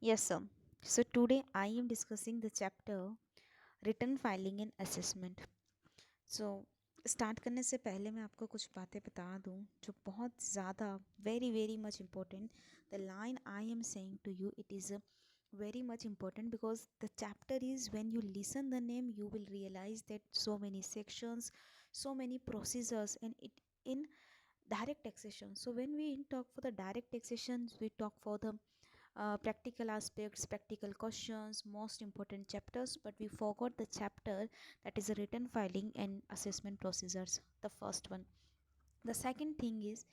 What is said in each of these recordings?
Yes, sir. So today I am discussing the chapter return filing and assessment. So start करने से पहले मैं आपको कुछ बातें बता दूं जो बहुत ज़्यादा very very much important. The line I am saying to you it is very much important because the chapter is when you listen the name you will realize that so many sections, so many procedures, and it in direct taxation. So when we talk for the direct taxation, we talk for the practical aspects, practical questions, most important chapters, but we forgot the chapter that is written filing and assessment procedures. The first one. The second thing is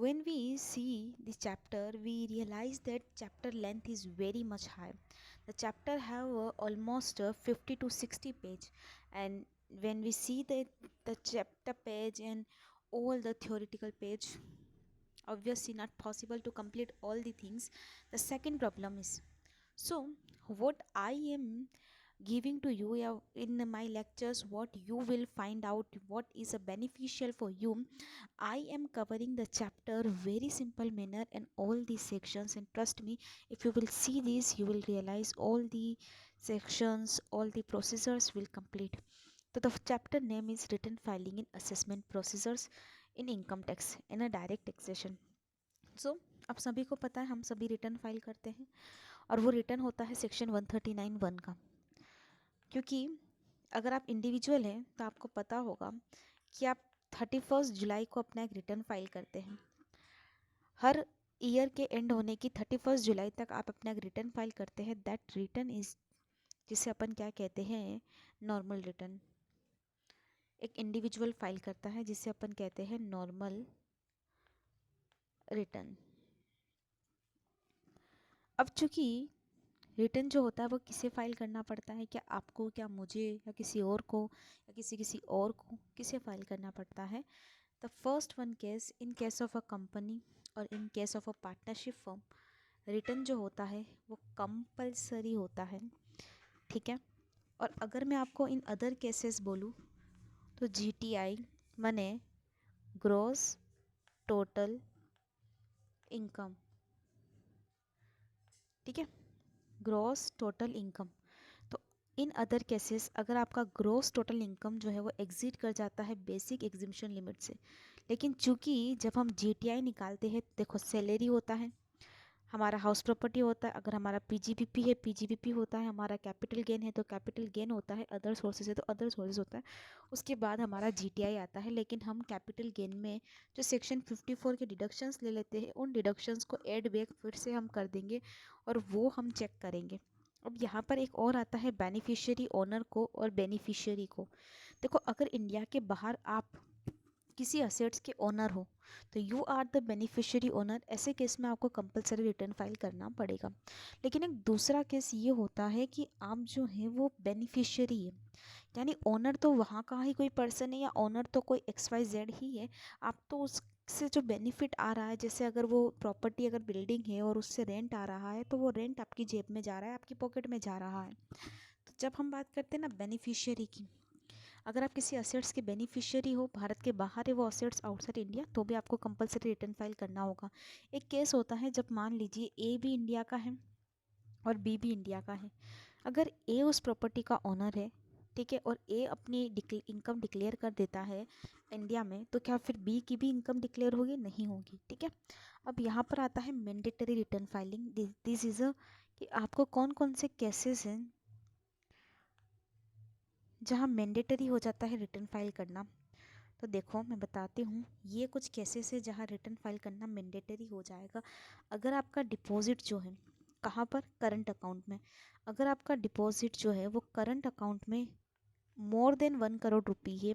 when we see the chapter, we realize that chapter length is very much high. The chapter have almost 50 to 60 page, and when we see the chapter page and all the theoretical page, obviously not possible to complete all the things. The second problem is, so what I am giving to you in my lectures, what you will find out what is a beneficial for you. I am covering the chapter very simple manner and all these sections, and trust me, if you will see this you will realize all the sections, all the procedures will complete. So the chapter name is written filing and assessment procedures in income tax in a direct taxation. सो अब सभी को पता है हम सभी return file करते हैं और वो रिटर्न होता है सेक्शन 139(1) का. क्योंकि अगर आप इंडिविजुअल हैं तो आपको पता होगा कि आप 31 जुलाई को अपना एक रिटर्न फाइल करते हैं. हर ईयर के एंड होने की 31 जुलाई तक आप अपना एक रिटर्न फाइल करते हैं. दैट रिटर्न इज, जिसे अपन क्या कहते हैं, नॉर्मल रिटर्न. एक इंडिविजुअल फाइल करता है जिसे अपन कहते हैं नॉर्मल रिटर्न. अब चूंकि रिटर्न जो होता है वो किसे फाइल करना पड़ता है, क्या आपको, क्या मुझे, या किसी और को, या किसी और को, किसे फाइल करना पड़ता है. The first one case, in case of a company और in case of a partnership firm, return जो होता है वो कंपलसरी होता है. ठीक है. और अगर मैं आपको इन अदर केसेस बोलूँ तो GTI माने ग्रॉस टोटल इनकम. ठीक है, ग्रॉस टोटल इनकम. तो इन अदर केसेस अगर आपका ग्रॉस टोटल इनकम जो है वो एग्जीड कर जाता है बेसिक एग्जिबिशन लिमिट से, लेकिन चूंकि जब हम GTI निकालते हैं, देखो सैलरी होता है, हमारा हाउस प्रॉपर्टी होता है, अगर हमारा PGBP है PGBP होता है, हमारा कैपिटल गेन है तो कैपिटल गेन होता है, अदर सोर्सेज है तो अदर सोर्सेज होता है. उसके बाद हमारा GTI आता है. लेकिन हम कैपिटल गेन में जो सेक्शन 54 के डिडक्शंस ले लेते हैं, उन डिडक्शंस को एड बैक फिर से हम कर देंगे और वो हम चेक करेंगे. अब यहाँ पर एक और आता है बेनिफिशियरी ओनर को और बेनिफिशियरी को. देखो, अगर इंडिया के बाहर आप किसी असेट्स के ओनर हो तो you are the beneficiary owner. ऐसे केस में आपको कंपलसरी रिटर्न फाइल करना पड़ेगा. लेकिन एक दूसरा केस ये होता है कि आप जो हैं वो बेनिफिशियरी है, यानी ओनर तो वहाँ का ही कोई पर्सन है या ओनर तो कोई XYZ ही है. आप तो उससे जो बेनिफिट आ रहा है, जैसे अगर वो प्रॉपर्टी अगर बिल्डिंग है और उससे रेंट आ रहा है तो वो रेंट आपकी जेब में जा रहा है, आपकी पॉकेट में जा रहा है. तो जब हम बात करते हैं ना बेनिफिशियरी की, अगर आप किसी असेट्स के बेनिफिशियरी हो, भारत के बाहर है वो असेट्स आउटसाइड इंडिया, तो भी आपको कंपलसरी रिटर्न फाइल करना होगा. एक केस होता है जब मान लीजिए A भी इंडिया का है और B भी इंडिया का है. अगर A उस प्रॉपर्टी का ओनर है, ठीक है, और A अपनी इनकम डिक्लेयर कर देता है इंडिया में, तो क्या फिर B की भी इनकम डिक्लेयर होगी? नहीं होगी. ठीक है. अब यहाँ पर आता है mandatory return filing. This is a कि आपको कौन कौन से केसेस हैं जहाँ मैंडेटरी हो जाता है रिटर्न फाइल करना. तो देखो मैं बताती हूँ, ये कुछ केसेस है जहाँ रिटर्न फाइल करना मैंडेटरी हो जाएगा. अगर आपका डिपॉजिट जो है कहाँ पर, करंट अकाउंट में, अगर आपका डिपॉजिट जो है वो करंट अकाउंट में मोर देन 1 करोड़ रुपी है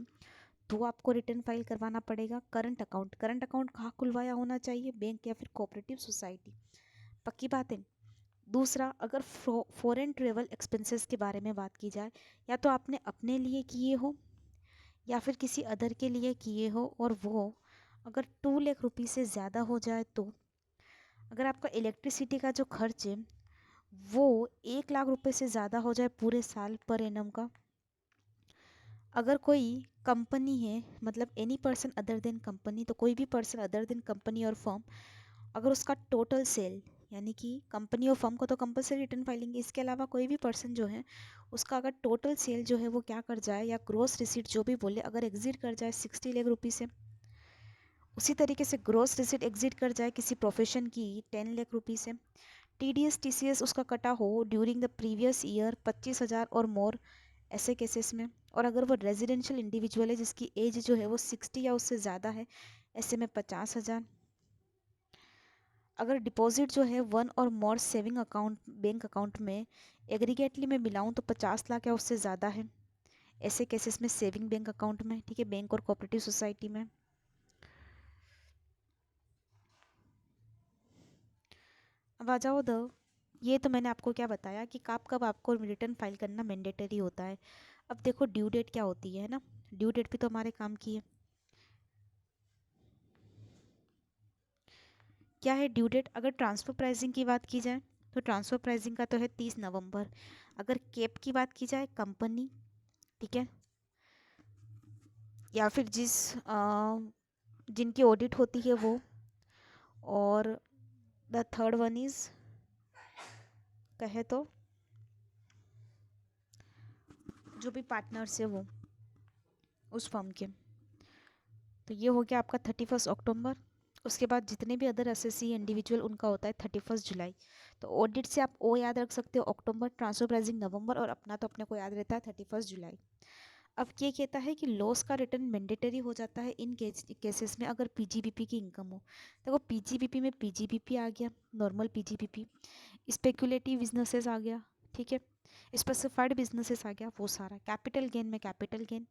तो आपको रिटर्न फाइल करवाना पड़ेगा. करंट अकाउंट कहाँ खुलवाया होना चाहिए, बैंक या फिर कोऑपरेटिव सोसाइटी. पक्की बात है. दूसरा, अगर फॉरेन ट्रेवल एक्सपेंसेस के बारे में बात की जाए, या तो आपने अपने लिए किए हो या फिर किसी अदर के लिए किए हो और वो अगर 2 लाख रुपये से ज़्यादा हो जाए, तो अगर आपका इलेक्ट्रिसिटी का जो खर्च है वो 1 लाख रुपये से ज़्यादा हो जाए पूरे साल पर एनम का, अगर कोई कंपनी है, मतलब any person other than company, तो कोई भी पर्सन अदर देन कंपनी और फर्म, अगर उसका टोटल सेल यानी कि कंपनी और फर्म को तो कंपलसरी रिटर्न फाइलिंग, इसके अलावा कोई भी पर्सन जो है उसका अगर टोटल सेल जो है वो क्या कर जाए या ग्रोस रिसीट जो भी बोले अगर एग्जिट कर जाए 60 लाख रुपये से, उसी तरीके से ग्रोस रिसीट एग्जिट कर जाए किसी प्रोफेशन की 10 लाख रुपये से, TDS TCS उसका कटा हो ड्यूरिंग द प्रीवियस ईयर 25,000 और मोर ऐसे केसेस में, और अगर वो रेजिडेंशियल इंडिविजुअल है जिसकी एज जो है वो 60 या उससे ज़्यादा है ऐसे में 50,000। अगर डिपॉजिट जो है 1 और मोर सेविंग अकाउंट बैंक अकाउंट में एग्रीगेटली में मिलाऊं तो 50 लाख या उससे ज़्यादा है ऐसे केसेस में सेविंग बैंक अकाउंट में, ठीक है, बैंक और कोऑपरेटिव सोसाइटी में। अब आ जाओ ये तो मैंने आपको क्या बताया कि कब कब आपको रिटर्न फाइल करना मैंडेटरी होता है। अब देखो ड्यू डेट क्या होती है ना, ड्यू डेट भी तो हमारे काम की है। क्या है ड्यू डेट? अगर ट्रांसफ़र प्राइसिंग की बात की जाए तो ट्रांसफ़र प्राइसिंग का तो है 30 नवंबर। अगर कैप की बात की जाए कंपनी, ठीक है, या फिर जिनकी ऑडिट होती है वो, और द थर्ड वन इज़ कहे तो जो भी पार्टनर्स है वो उस फर्म के, तो ये हो गया आपका 31 अक्टूबर। उसके बाद जितने भी अदर एसएससी इंडिविजुअल उनका होता है 31 जुलाई। तो ऑडिट से आप ओ याद रख सकते हो अक्टूबर, ट्रांसफर प्राइसिंग नवंबर, और अपना तो अपने को याद रहता है 31 जुलाई। अब ये कहता है कि लॉस का रिटर्न मैंडेटरी हो जाता है इन केसेस में अगर पीजीबीपी की इनकम हो। देखो पीजीबीपी में पीजीबीपी आ गया, नॉर्मल पीजीबीपी, स्पेकुलेटिव बिजनेसेस आ गया, ठीक है, स्पेसिफाइड बिजनेसेस आ गया, वो सारा कैपिटल गेन में कैपिटल गेन।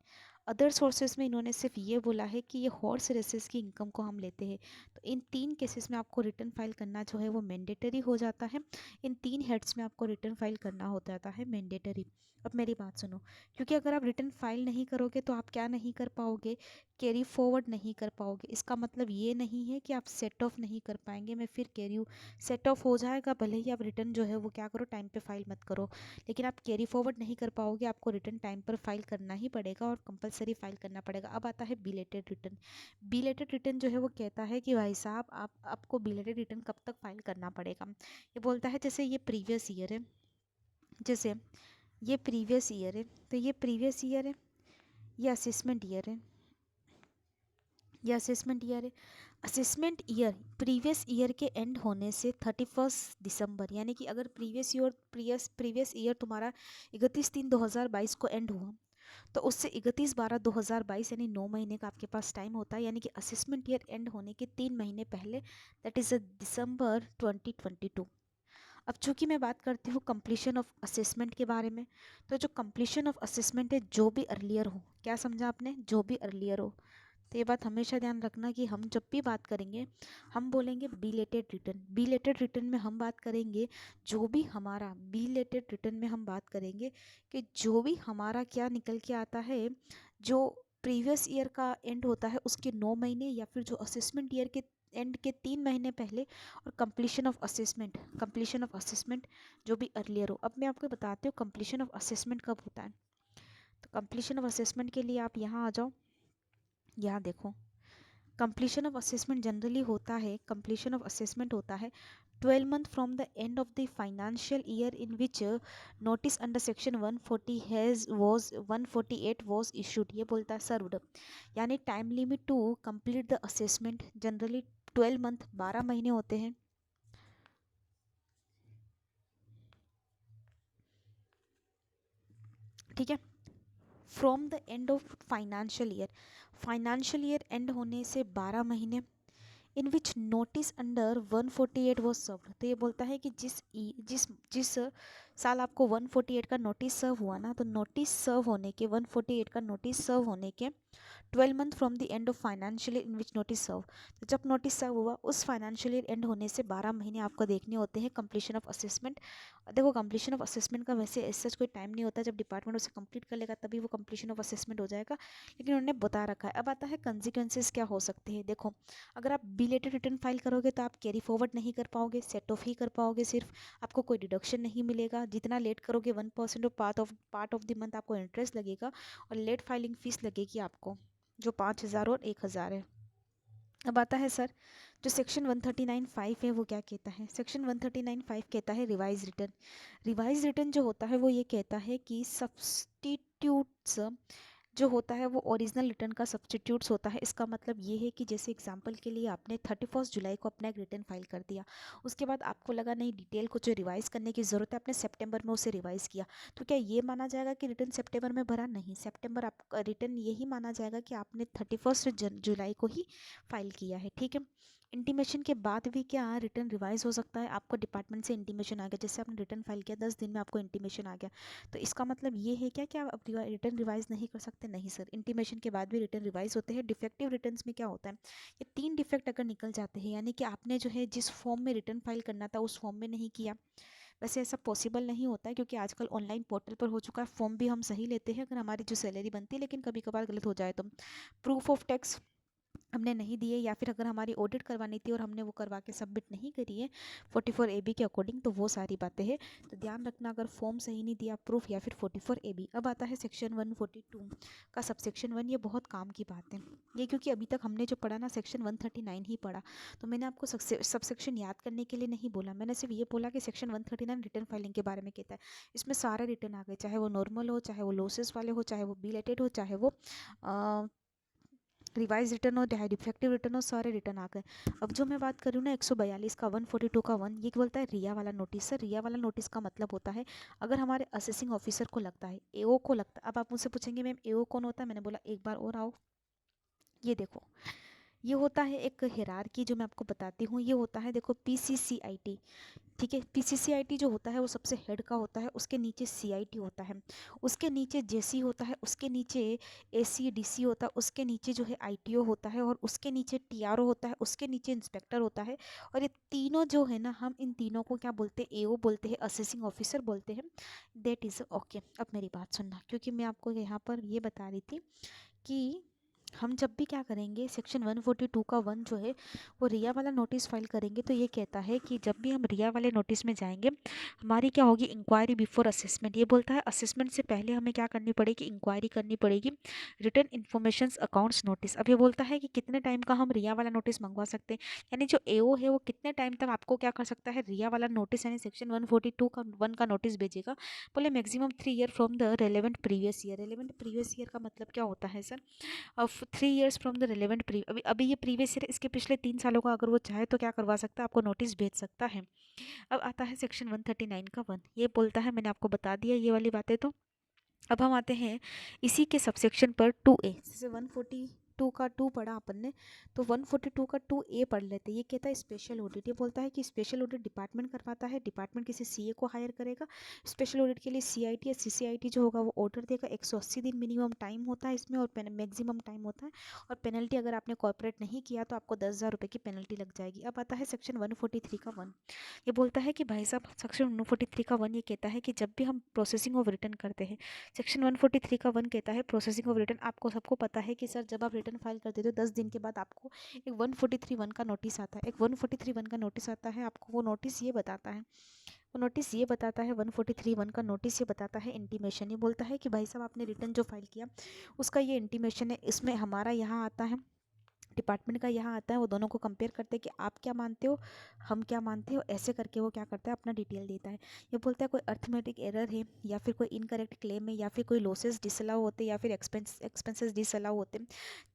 अदर सोर्सेज में इन्होंने सिर्फ ये बोला है कि ये हॉर्स रेसेस की इनकम को हम लेते हैं। तो इन 3 केसेस में आपको रिटर्न फाइल करना जो है वो मैंडेटरी हो जाता है। इन 3 हेड्स में आपको रिटर्न फाइल करना हो जाता है मैंडेटरी। अब मेरी बात सुनो, क्योंकि अगर आप रिटर्न फाइल नहीं करोगे तो आप क्या नहीं कर पाओगे, कैरी फॉरवर्ड नहीं कर पाओगे। इसका मतलब ये नहीं है कि आप सेट ऑफ नहीं कर पाएंगे। मैं फिर कह रही हूँ, सेट ऑफ हो जाएगा भले ही आप रिटर्न जो है वो क्या करो, टाइम पे फाइल मत करो, लेकिन आप कैरी फॉरवर्ड नहीं कर पाओगे। आपको रिटर्न टाइम पर फाइल करना ही पड़ेगा और कंपलसरी फाइल करना पड़ेगा। अब आता है बिलेटेड रिटर्न। बिलेटेड रिटर्न जो है वो कहता है कि भाई साहब आपको बिलेटेड रिटर्न कब तक फाइल करना पड़ेगा। ये बोलता है जैसे ये प्रीवियस ईयर है, जैसे ये प्रीवियस ईयर है, तो ये प्रीवियस ईयर है, ये असेसमेंट ईयर है, ये असेसमेंट ईयर है। असेसमेंट ईयर प्रीवियस ईयर के एंड होने से 31 दिसंबर, यानी कि अगर प्रीवियस ईयर तुम्हारा 31/3/2022 को एंड हुआ तो उससे 31/12/2022 यानी 9 महीने का आपके पास टाइम होता है। यानी कि असेसमेंट ईयर एंड होने के 3 महीने पहले, दैट इज़ दिसंबर 2022। अब चूंकि मैं बात करती हूँ कंप्लीशन ऑफ असेसमेंट के बारे में, तो जो कंप्लीशन ऑफ असेसमेंट है जो भी अर्लियर हो, क्या समझा आपने, जो भी अर्लियर हो। तो ये बात हमेशा ध्यान रखना कि हम जब भी बात करेंगे हम बोलेंगे बिलेटेड रिटर्न। बिलेटेड रिटर्न में हम बात करेंगे जो भी हमारा बिलेटेड रिटर्न में हम बात करेंगे कि जो भी हमारा क्या निकल के आता है, जो प्रीवियस ईयर का एंड होता है उसके 9 महीने या फिर जो असेसमेंट ईयर के एंड के 3 महीने पहले, और कंप्लीशन ऑफ असेसमेंट जो भी अर्लियर हो। अब मैं आपको बताती हूँ कंप्लीशन ऑफ असेसमेंट कब होता है। तो कंप्लीशन ऑफ असेसमेंट के लिए आप यहाँ आ जाओ, यहाँ देखो, कंप्लीशन ऑफ असेसमेंट जनरली होता है, कंप्लीशन ऑफ असेसमेंट होता है 12 month from the end of the financial year in which notice under section 148 was issued. ये बोलता है सर्व्ड, यानी time limit to complete the assessment generally 12 month 12 महीने होते हैं। ठीक है, from the end of financial year end होने से 12 महीने, in which notice under 148 was served. तो ये बोलता है कि जिस साल आपको 148 का नोटिस सर्व हुआ ना, तो नोटिस सर्व होने के 148 का नोटिस सर्व होने के 12 month from the end of financial year in which notice serve, तो जब नोटिस सर्व हुआ उस फाइनेंशियल ईयर एंड होने से 12 महीने आपको देखने होते हैं कंप्लीशन ऑफ असेसमेंट। देखो कंप्लीशन ऑफ असेसमेंट का वैसे ऐसा कोई टाइम नहीं होता, जब डिपार्टमेंट उसे कंप्लीट कर लेगा तभी वो कंप्लीशन ऑफ असेसमेंट हो जाएगा, लेकिन उन्होंने बता रखा है। अब आता है कंसिक्वेंसेस क्या हो सकते हैं। देखो अगर आप बिलेटेड रिटर्न फाइल करोगे तो आप कैरी फॉरवर्ड नहीं कर पाओगे, सेट ऑफ ही कर पाओगे, सिर्फ आपको कोई डिडक्शन नहीं मिलेगा। जितना लेट करोगे 1% of part of the month आपको इंटरेस्ट लगेगा, और लेट फाइलिंग फीस लगेगी आपको जो 5,000 और 1,000 है। अब आता है सर, जो सेक्शन 139(5) है वो क्या कहता है? सेक्शन 139(5) कहता है रिवाइज रिटर्न। रिवाइज रिटर्न जो होता है वो ये कहता है कि सब्सटीट्यूट्स जो होता है वो ओरिजिनल रिटर्न का सब्सटीट्यूट्स होता है। इसका मतलब ये है कि जैसे एग्जांपल के लिए आपने 31 जुलाई को अपना एक रिटर्न फाइल कर दिया, उसके बाद आपको लगा नहीं डिटेल को जो रिवाइज करने की ज़रूरत है, आपने सितंबर में उसे रिवाइज किया, तो क्या ये माना जाएगा कि रिटर्न सितंबर में भरा? नहीं, सितंबर आपका रिटर्न यही माना जाएगा कि आपने 31 जुलाई को ही फाइल किया है। ठीक है, इंटीमेशन के बाद भी क्या रिटर्न रिवाइज हो सकता है? आपको डिपार्टमेंट से इंटीमेशन आ गया, जैसे आपने रिटर्न फाइल किया 10 दिन में आपको इंटीमेशन आ गया, तो इसका मतलब ये है क्या कि आप रिटर्न रिवाइज नहीं कर सकते? नहीं सर, इंटीमेशन के बाद भी रिटर्न रिवाइज होते हैं। डिफेक्टिव रिटर्न्स में क्या होता है, ये 3 डिफेक्ट अगर निकल जाते हैं, यानी कि आपने जो है जिस फॉर्म में रिटर्न फाइल करना था उस फॉर्म में नहीं किया। वैसे ऐसा पॉसिबल नहीं होता है क्योंकि आजकल ऑनलाइन पोर्टल पर हो चुका है, फॉर्म भी हम सही लेते हैं अगर हमारी जो सैलरी बनती है, लेकिन कभी कभार गलत हो जाए तो प्रूफ ऑफ टैक्स हमने नहीं दिए, या फिर अगर हमारी ऑडिट करवानी थी और हमने वो करवा के सबमिट नहीं करी है 44AB के अकॉर्डिंग, तो वो सारी बातें हैं। तो ध्यान रखना, अगर फॉर्म सही नहीं दिया प्रूफ या फिर 44AB। अब आता है सेक्शन 142 का सबसेक्शन 1। ये बहुत काम की बात है ये, क्योंकि अभी तक हमने जो पढ़ा ना सेक्शन 139 ही पढ़ा, तो मैंने आपको सबसेक्शन याद करने के लिए नहीं बोला, मैंने सिर्फ ये बोला कि सेक्शन 139 रिटर्न फाइलिंग के बारे में कहता है। इसमें सारे रिटर्न आ गए, चाहे वो नॉर्मल हो, चाहे वो लॉसेस वाले हो, चाहे वो बिलेटेड हो, चाहे वो रिवाइज रिटर्न हो, चाहे डिफेक्टिव रिटर्न हो, सारे रिटर्न आ गए। अब जो मैं बात कर रही हूँ ना 142 का 142 का 1, ये बोलता है रिया वाला नोटिस। सर रिया वाला नोटिस का मतलब होता है अगर हमारे असेसिंग ऑफिसर को लगता है, एओ को लगता है। अब आप मुझसे पूछेंगे मैम एओ कौन होता है? मैंने बोला एक बार और आओ, ये देखो, ये होता है एक हिरार्की जो मैं आपको बताती हूँ। ये होता है देखो PCCIT, ठीक है। PCCIT जो होता है वो सबसे हेड का होता है, उसके नीचे CIT होता है, उसके नीचे JC होता है, उसके नीचे ACDC होता है, उसके नीचे जो है ITO होता है, और उसके नीचे TRO होता है, उसके नीचे इंस्पेक्टर होता है। और ये तीनों जो है ना, हम इन तीनों को क्या बोलते हैं? AO बोलते हैं, असेसिंग ऑफिसर बोलते हैं। That is okay. अब मेरी बात सुनना, क्योंकि मैं आपको यहाँ पर ये बता रही थी कि हम जब भी क्या करेंगे सेक्शन 142 का 1 जो है वो रिया वाला नोटिस फाइल करेंगे, तो ये कहता है कि जब भी हम रिया वाले नोटिस में जाएंगे हमारी क्या होगी? Inquiry before assessment. ये बोलता है असेसमेंट से पहले हमें क्या करनी पड़ेगी? इंक्वायरी करनी पड़ेगी। Return information accounts notice. अब ये बोलता है कि कितने टाइम का हम रिया वाला नोटिस मंगवा सकते हैं, यानी जो AO है वो कितने टाइम तक आपको क्या कर सकता है? रिया वाला नोटिस यानी सेक्शन 142 का 1 का नोटिस भेजेगा। बोले maximum 3 year from the relevant previous year. Relevant previous year का मतलब क्या होता है sir? Of 3 years from the relevant अभी अभी ये प्रीवियस ईयर, इसके पिछले 3 सालों का अगर वो चाहे तो क्या करवा सकता है? आपको नोटिस भेज सकता है। अब आता है सेक्शन 139 का 1। ये बोलता है, मैंने आपको बता दिया ये वाली बातें, तो अब हम आते हैं इसी के सबसेक्शन पर 2A। जैसे 142 का 2 पढ़ा अपन ने, तो 142 का 2A पढ़ लेते हैं। ये कहता है स्पेशल ऑडिट। ये बोलता है कि स्पेशल ऑडिट डिपार्टमेंट करवाता है, डिपार्टमेंट किसी CA को हायर करेगा। स्पेशल ऑडिट के लिए CIT या CCIT जो होगा वो ऑर्डर देगा। 180 दिन मिनिमम टाइम होता है इसमें, और मैक्सिमम टाइम होता है। और पेनल्टी अगर आपने कॉर्पोरेट नहीं किया तो आपको 10,000 रुपये की पेनल्टी लग जाएगी। अब आता है सेक्शन 143 का 1। ये बोलता है कि भाई साहब सेक्शन 143 का 1 ये कहता है कि जब भी हम प्रोसेसिंग ऑफ रिटर्न करते हैं, सेक्शन 143 का 1 कहता है प्रोसेसिंग ऑफ रिटर्न। आपको सबको पता है कि सर जब आप रिटर्न फाइल करते हो 10 दिन के बाद आपको एक 143(1) का नोटिस आता है। एक 143(1) का नोटिस आता है आपको। वो नोटिस ये बताता है, वो नोटिस ये बताता है 143(1) का नोटिस ये बताता है इंटीमेशन। ये बोलता है कि भाई साहब आपने रिटर्न जो फाइल किया उसका ये इंटीमेशन है। इसमें हमारा यहाँ आता है, डिपार्टमेंट का यहाँ आता है, वो दोनों को कंपेयर करते हैं कि आप क्या मानते हो, हम क्या मानते हो, ऐसे करके वो क्या करता है? अपना डिटेल देता है। ये बोलता है कोई अर्थमेटिक एरर है, या फिर कोई इनकरेक्ट क्लेम है, या फिर कोई लॉसेस डिसअलाउ होते हैं, या फिर एक्सपेंसेस डिसअलाउ होते हैं,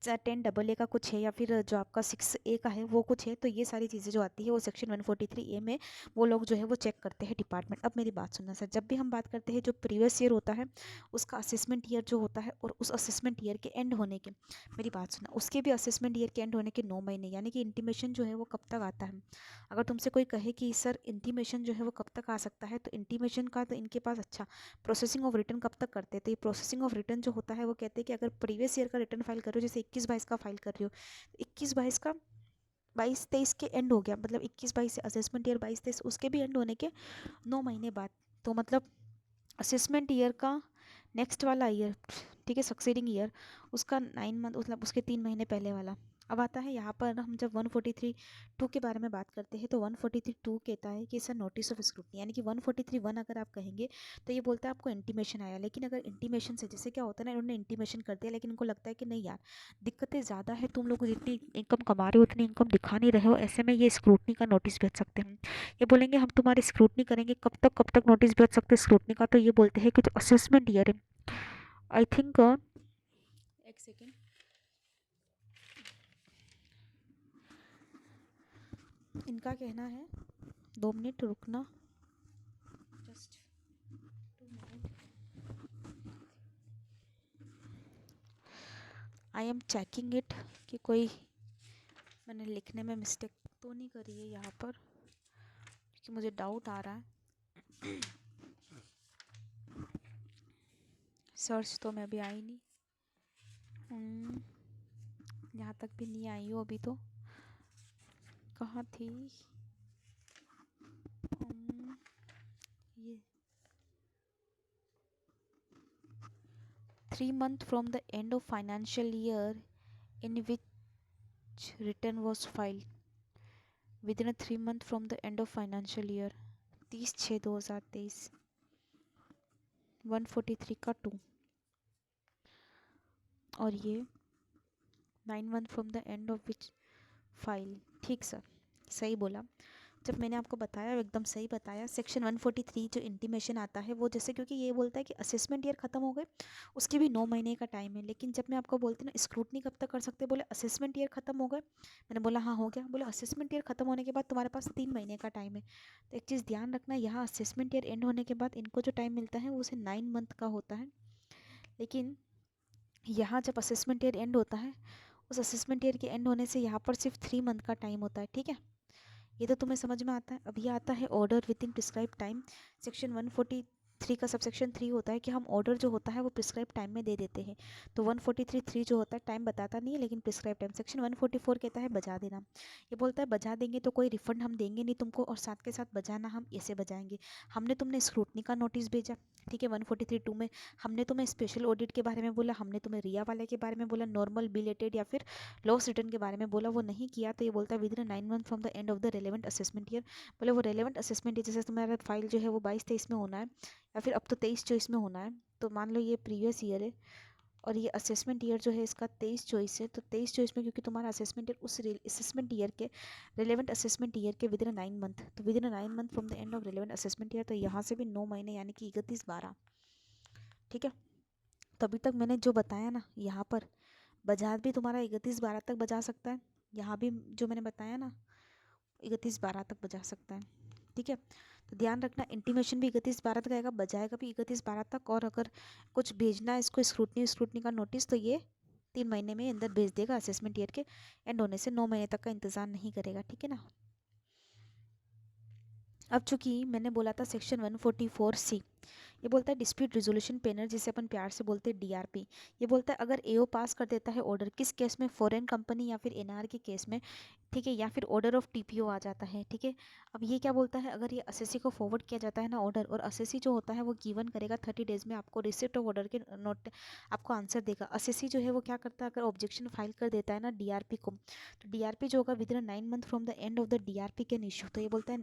चाहे 10AA का कुछ है, या फिर जो आपका 6A का है वो कुछ है, तो ये सारी चीज़ें जो आती है वो सेक्शन 143A में वो लोग जो है वो चेक करते हैं डिपार्टमेंट। अब मेरी बात सुनना सर, जब भी हम बात करते हैं जो प्रीवियस ईयर होता है उसका असेसमेंट ईयर जो होता है, और उस असेसमेंट ईयर के एंड होने के, मेरी बात सुना, उसके भी असेसमेंट ईयर के एंड होने के 9 महीने, यानी कि इंटीमेशन जो है वो कब तक आता है? अगर तुमसे कोई कहे कि सर इंटीमेशन जो है वो कब तक आ सकता है, तो इंटीमेशन का तो इनके पास अच्छा प्रोसेसिंग ऑफ रिटर्न कब तक करते हैं? तो ये प्रोसेसिंग ऑफ रिटर्न जो होता है वो कहते हैं कि अगर प्रीवियस ईयर का रिटर्न फाइल कर रहे हो, जैसे 21-22 का फाइल कर रहे हो, 21-22 का 22-23 के एंड हो गया, मतलब 21-22 से असेसमेंट ईयर 22-23 उसके भी एंड होने के 9 महीने बाद, तो मतलब असेसमेंट ईयर का नेक्स्ट वाला ईयर, ठीक है, सक्सीडिंग ईयर, उसका 9 मंथ, मतलब उसके 3 महीने पहले वाला, अब आता है यहाँ पर हम जब 143(2) के बारे में बात करते हैं तो 143(2) कहता है कि सर नोटिस ऑफ स्क्रूटनी, यानी कि 143(1) अगर आप कहेंगे तो ये बोलता है आपको इंटीमेशन आया, लेकिन अगर इंटीमेशन से जैसे क्या होता है ना, उन्होंने इंटीमेशन कर दिया लेकिन उनको लगता है कि नहीं यार दिक्कतें ज़्यादा है, तुम लोग जितनी इनकम कमा रहे हो उतनी इनकम दिखा नहीं रहे हो, ऐसे में ये स्क्रूटनी का नोटिस भेज सकते हैं। ये बोलेंगे हम तुम्हारी स्क्रूटनी करेंगे, कब तक नोटिस भेज सकते हैं स्क्रूटनी का, तो ये बोलते हैं कि जो असेसमेंट ईयर है, आई थिंक एक सेकेंड, इनका कहना है 2 मिनट रुकना, just 2 minute, I am checking it कि कोई मैंने लिखने में मिस्टेक तो नहीं करी है यहाँ पर, क्योंकि मुझे डाउट आ रहा है। सर्च तो मैं भी आई नहीं, यहाँ तक भी नहीं आई हूँ अभी, तो कहाँ थी ये 3 months from the end of financial year in which return was filed within a 3 month from the end of financial year, 30/6/2023, 143 का 2, और ये 9 month from the end of which file. ठीक सर, सही बोला, जब मैंने आपको बताया एकदम सही बताया। सेक्शन 143 जो इंटीमेशन आता है वो जैसे, क्योंकि ये बोलता है कि असेसमेंट ईयर खत्म हो गए, उसके भी 9 महीने का टाइम है, लेकिन जब मैं आपको बोलती ना स्क्रूटनी कब तक कर सकते हैं, बोले असेसमेंट ईयर खत्म हो गए, मैंने बोला हाँ हो गया, बोले असेसमेंट ईयर खत्म होने के बाद तुम्हारे पास 3 महीने का टाइम है। तो एक चीज़ ध्यान रखना, यहाँ असेसमेंट ईयर एंड होने के बाद इनको जो टाइम मिलता है वो उसे 9 मंथ का होता है, लेकिन यहाँ जब असेसमेंट ईयर एंड होता है, उस असेसमेंट ईयर के एंड होने से यहाँ पर सिर्फ 3 मंथ का टाइम होता है। ठीक है, ये तो तुम्हें समझ में आता है। अब ये आता है order with in prescribe time. Section 143 का सबसेक्शन 3 होता है कि हम ऑर्डर जो होता है वो प्रिस्क्राइब टाइम में दे देते हैं। तो 143(3) जो होता है टाइम बताता नहीं है लेकिन प्रिस्क्राइब टाइम। सेक्शन 144 कहता है बजा देना, ये बोलता है बजा देंगे तो कोई रिफंड हम देंगे नहीं तुमको, और साथ के साथ बजाना हम ऐसे बजाएंगे, हमने तुमने स्क्रूटनी का नोटिस भेजा, ठीक है 143(2) में हमने तुम्हें स्पेशल ऑडिट के बारे में बोला, हमने तुम्हें रिया वाले के बारे में बोला, नॉर्मल बिलेटेड या फिर लॉस रिटर्न के बारे में बोला, वो नहीं किया, तो ये बोलता है with in 9 month from the end of the relevant assessment year. बोले वो रेलेवेंट असेसमेंट ईयर जैसे तुम्हारा फाइल जो है वो 22-23 में होना है या फिर अब तो 23-24 में होना है, तो मान लो ये प्रीवियस ईयर है और ये असेसमेंट ईयर जो है इसका 23-24 है, तो 23-24 में क्योंकि तुम्हारा असेसमेंट ईयर उस असेसमेंट ईयर के रेलेवेंट असेसमेंट ईयर के विद इन 9 मंथ, तो with in 9 month from the end of relevant assessment year, तो यहाँ से भी 9 महीने यानी कि 31/12। ठीक है, तो अभी तक मैंने जो बताया ना, यहाँ पर बाजार भी तुम्हारा 31/12 तक बजा सकता है, यहाँ भी जो मैंने बताया ना 31/12 तक बजा सकता है। ठीक है, तो ध्यान रखना इंटीमेशन भी 31/12 तक आएगा, बजाएगा भी 31/12 तक, और अगर कुछ भेजना है इसको स्क्रूटनी का नोटिस तो ये 3 महीने में अंदर भेज देगा, असेसमेंट ईयर के एंड होने से 9 महीने तक का इंतजार नहीं करेगा। ठीक है ना। अब चूंकि मैंने बोला था सेक्शन 144C, ये बोलता है डिस्प्यूट रिजोल्यूशन पैनल, जिसे अपन प्यार से बोलते हैं डीआरपी। ये बोलता है अगर एओ पास कर देता है ऑर्डर, किस केस में, फॉरेन कंपनी या फिर एनआर के केस में, ठीक है, या फिर ऑर्डर ऑफ टीपीओ आ जाता है। ठीक है, अब ये क्या बोलता है, अगर ये असेसी को फॉरवर्ड किया जाता है ना ऑर्डर, और असेसी जो होता है वो गिवन करेगा 30 डेज में आपको रिसिप्ट ऑफ ऑर्डर के नोट आपको आंसर देगा। असेसी जो है वो क्या करता है, अगर ऑब्जेक्शन फाइल कर देता है ना डीआरपी को, तो डीआरपी जो होगा with in 9 month from the end of the DRP can issue, तो ये बोलता है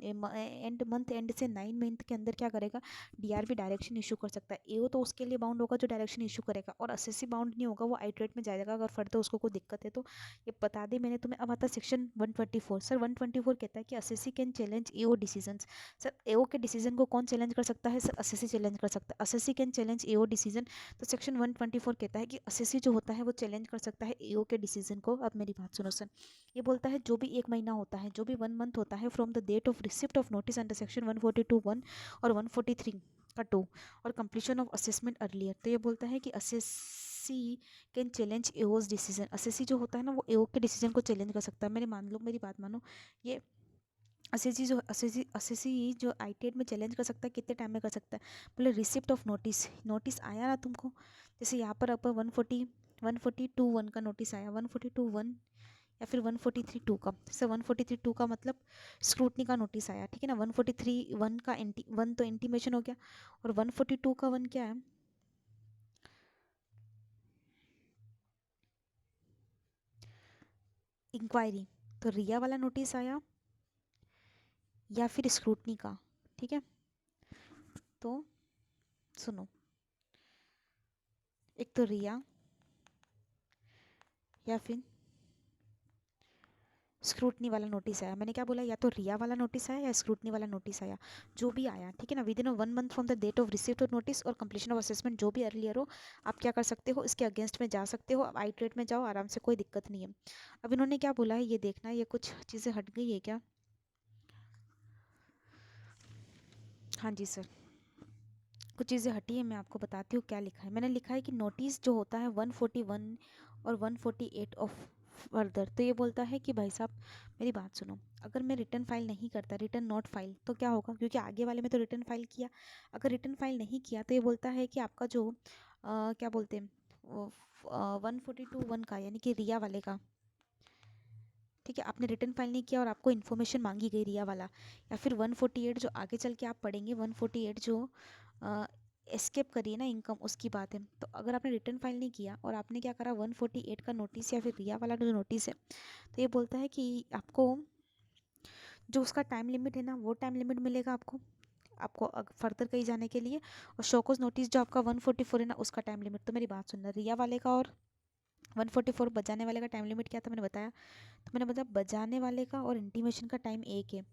एंड मंथ एंड से 9 मंथ के अंदर क्या करेगा, डीआरपी डायरेक्शन इशू कर सकता है। एओ तो उसके लिए बाउंड होगा जो डायरेक्शन इशू करेगा, और असेसी बाउंड नहीं होगा, वो आइटरेट में जाएगा अगर फर्दर उसको कोई दिक्कत है तो। ये बता दी मैंने तुम्हें। अब आता है सेक्शन 124। सर 124 कहता है कि assessee can challenge AO decisions. Sir AO के डिसीजन को कौन चैलेंज कर सकता है, सर असेसी चैलेंज कर सकता है, assessee can challenge AO decision. तो सेक्शन 124 कहता है कि असेसी जो होता है वो चैलेंज कर सकता है एओ के डिसीजन को। अब मेरी बात सुनो सर, ये बोलता है जो भी 1 महीना होता है, जो भी 1 मंथ होता है from the date of receipt of notice under section 142(1) और 143 का 2 और कंप्लीशन ऑफ असेसमेंट अर्लियर, तो ये बोलता है कि assessee can challenge AO's decision. Assessee जो होता है ना वो एओ के डिसीजन को चैलेंज कर सकता है। मेरी मान लो, मेरी बात मानो, ये असेसी जो आईटेड में चैलेंज कर सकता है, कितने टाइम में कर सकता है, बोले रिसिप्ट ऑफ नोटिस, नोटिस आया ना तुमको, जैसे यहाँ पर अपन 142(1) का नोटिस आया, 142(1) या फिर 143(2) का। सर 143(2) का मतलब स्क्रूटनी का नोटिस आया, ठीक है ना। 143(1) का 1 तो इंटीमेशन हो गया, और 142 का 1 क्या है, इंक्वायरी, तो रिया वाला नोटिस आया या फिर स्क्रूटनी का, ठीक है। तो सुनो, एक तो रिया या फिर स्क्रूटनी वाला नोटिस आया। मैंने क्या बोला, या तो रिया वाला नोटिस आया या स्क्रूटनी वाला नोटिस आया, जो भी आया, ठीक है ना, within 1 month from the date of receipt of notice और कंप्लीशन ऑफ असेसमेंट, जो भी अर्लियर हो, आप क्या कर सकते हो, इसके अगेंस्ट में जा सकते हो। अब आइट्रेट में जाओ आराम से, कोई दिक्कत नहीं है। अब इन्होंने क्या बोला है ये देखना है, ये कुछ चीज़ें हट गई है क्या? हाँ जी सर, कुछ चीज़ें हटी है, मैं आपको बताती हूँ क्या लिखा है। मैंने लिखा है कि नोटिस जो होता है 141 और 148 ऑफ फर्दर, तो ये बोलता है कि भाई साहब मेरी बात सुनो, अगर मैं रिटर्न फाइल नहीं करता, रिटर्न नॉट फाइल, तो क्या होगा, क्योंकि आगे वाले में तो रिटर्न फाइल किया, अगर रिटर्न फाइल नहीं किया तो ये बोलता है कि आपका जो क्या बोलते हैं 142(1) का, यानी कि रिया वाले का, ठीक है, आपने रिटर्न फाइल नहीं किया और आपको इन्फॉर्मेशन मांगी गई रिया वाला, या फिर 148 जो आगे चल के आप पढ़ेंगे, 148 जो एस्केप करिए ना इनकम, उसकी बात है। तो अगर आपने रिटर्न फाइल नहीं किया और आपने क्या करा 148 का नोटिस या फिर रिया वाला जो नोटिस है, तो ये बोलता है कि आपको जो उसका टाइम लिमिट है ना, वो टाइम लिमिट मिलेगा आपको, आपको फर्दर कहीं जाने के लिए, और शोकोस नोटिस जो आपका 144 है ना, उसका टाइम लिमिट। तो मेरी बात सुनना, रिया वाले का और 144 बजाने वाले का टाइम लिमिट क्या था, मैंने बताया, तो मैंने बताया बजाने वाले का और इंटीमेशन का टाइम एक है,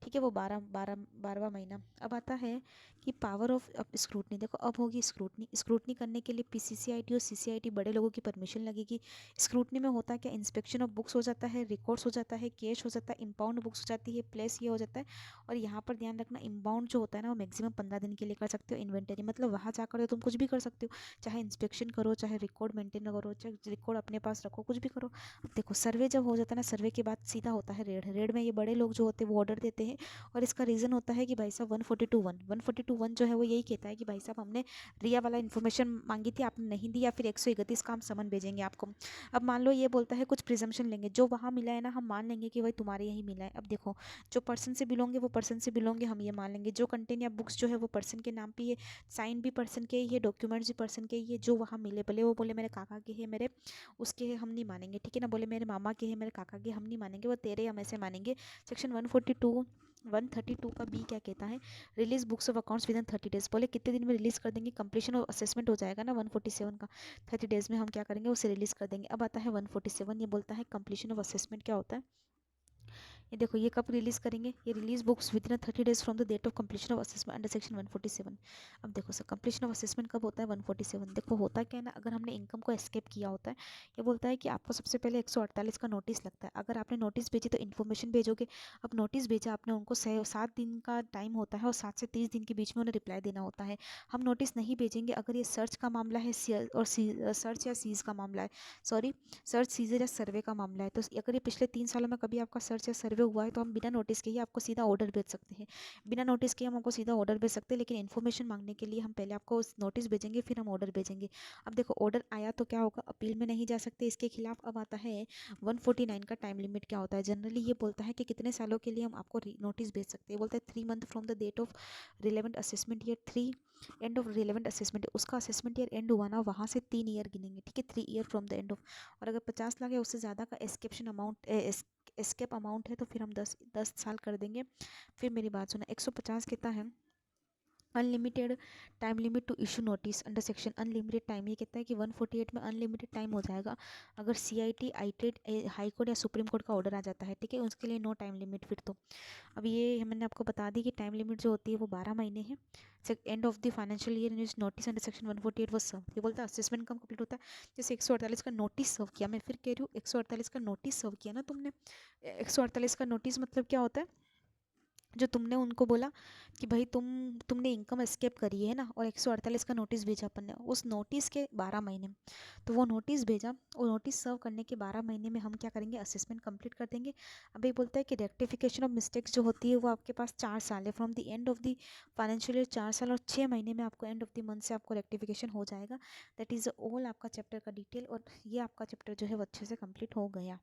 ठीक है, वो 12वां महीना। अब आता है कि पावर ऑफ स्क्रूटनी, देखो अब होगी स्क्रूटनी, स्क्रूटनी करने के लिए पीसीसीआईटी और सीसीआईटी बड़े लोगों की परमिशन लगेगी। स्क्रूटनी में होता है क्या, इंस्पेक्शन ऑफ बुक्स हो जाता है, रिकॉर्ड्स हो जाता है, कैश हो जाता है, इंपाउंड बुक्स हो जाती है, प्लेस ये हो जाता है। और यहाँ पर ध्यान रखना, इंबाउंड जो होता है ना, वो मैक्सिमम 15 दिन के लिए कर सकते हो इन्वेंटरी, मतलब वहाँ जाकर तो तुम कुछ भी कर सकते हो, चाहे इंस्पेक्शन करो, चाहे रिकॉर्ड मेंटेन करो, चाहे रिकॉर्ड अपने पास रखो, कुछ भी करो। अब देखो सर्वे जब हो जाता है ना, सर्वे के बाद सीधा होता है रेड, रेड में ये बड़े लोग जो होते हैं वो ऑर्डर देते हैं, और इसका रीज़न होता है कि भाई साहब 142(1) जो है वो यही कहता है कि भाई साहब हमने रिया वाला इन्फॉर्मेशन मांगी थी, आपने नहीं दी, या फिर 131 का हम समन भेजेंगे आपको। अब मान लो ये बोलता है, कुछ प्रिजम्पशन लेंगे, जो वहाँ मिला है ना हम मान लेंगे कि भाई तुम्हारे यही मिला है। अब देखो जो पर्सन से बिलोंगे वो पर्सन से बिलोंगे, हम ये मान लेंगे, जो कंटेंट या बुक्स जो है वो पर्सन के नाम पे, ये साइन भी पर्सन के ही है, डॉक्यूमेंट्स भी पर्सन के ही है, जो वहाँ मिले, भले वो बोले मेरे काका के है, मेरे उसके है, हम नहीं मानेंगे, ठीक है ना, बोले मेरे मामा के है, मेरे काका के, हम नहीं मानेंगे, वो तेरे हम ऐसे मानेंगे। सेक्शन 132 का बी क्या कहता है, release books of accounts with in 30 days, बोले कितने दिन में रिलीज कर देंगे, कंप्लीशन ऑफ असेसमेंट हो जाएगा ना 147 का, 30 डेज में हम क्या करेंगे, उसे रिलीज कर देंगे। अब आता है 147, ये बोलता है कंप्लीशन ऑफ असेसमेंट क्या होता है। ये देखो ये कब रिलीज करेंगे, ये release books within 30 days from the date of completion of assessment under section 147। अब देखो सर कंप्लीशन ऑफ असेसमेंट कब होता है, 147। देखो होता क्या है ना, अगर हमने इनकम को एस्केप किया होता है, ये बोलता है कि आपको सबसे पहले 148 का नोटिस लगता है, अगर आपने नोटिस भेजी तो इन्फॉर्मेशन भेजोगे। अब नोटिस भेजा आपने, उनको 7 दिन का टाइम होता है और 7 से 30 दिन के बीच में उन्हें रिप्लाई देना होता है। हम नोटिस नहीं भेजेंगे अगर ये सर्च का मामला है, और सर्च या सीज का मामला है, सॉरी सर्च सीजर या सर्वे का मामला है, तो अगर ये पिछले 3 सालों में कभी आपका सर्च या सर्वे हुआ है, तो हम बिना नोटिस के ही आपको सीधा ऑर्डर भेज सकते हैं, बिना नोटिस के हम आपको सीधा ऑर्डर भेज सकते हैं, लेकिन इन्फॉर्मेशन मांगने के लिए हम पहले आपको नोटिस भेजेंगे, फिर हम ऑर्डर भेजेंगे। अब देखो ऑर्डर आया तो क्या होगा, अपील में नहीं जा सकते इसके खिलाफ। अब आता है 149 का टाइम लिमिट क्या होता है, जनरली ये बोलता है कि कितने सालों के लिए हम आपको नोटिस भेज सकते हैं, बोलता है 3 month from the date of relevant assessment year, 3 end of relevant assessment, उसका असेसमेंट ईयर एंड हुआ ना, वहाँ से 3 ईयर गिनेंगे, ठीक है, 3 year from the end of. और अगर 50 लाख या उससे ज़्यादा का एस्केप अमाउंट है तो फिर हम 10 साल कर देंगे। फिर मेरी बात सुना, 150 कितना है, unlimited time limit to issue notice under section unlimited time, ये कहता है कि 148 में अनलिमिटेड टाइम हो जाएगा अगर सीआईटी आईटेड हाई कोर्ट या सुप्रीम कोर्ट का ऑर्डर आ जाता है, ठीक है, उसके लिए नो टाइम लिमिट फिर तो। अब ये मैंने आपको बता दी कि टाइम लिमिट जो होती है वो 12 महीने है, and of the financial year in notice under section 148 वो सर्व, ये बोलता है असेसमेंट कब कंप्लीट होता है, जैसे 148 का नोटिस सर्व किया, मैं फिर कह रही हूँ 148 का नोटिस सर्व किया ना तुमने, 148 का नोटिस मतलब क्या होता है, जो तुमने उनको बोला कि भाई तुमने इनकम एस्केप करी है ना, और 148 का नोटिस भेजा अपन ने, उस नोटिस के 12 महीने, तो वो नोटिस भेजा, और नोटिस सर्व करने के 12 महीने में हम क्या करेंगे, असेसमेंट कंप्लीट कर देंगे। अब ये बोलता है कि रेक्टिफिकेशन ऑफ मिस्टेक्स जो होती है वो आपके पास 4 साल है, from the end of the financial year 4 साल, और 6 महीने में आपको एंड ऑफ द मंथ से आपको रेक्टिफिकेशन हो जाएगा। दैट इज़ ऑल आपका चैप्टर का डिटेल, और ये आपका चैप्टर जो है वो अच्छे से कंप्लीट हो गया।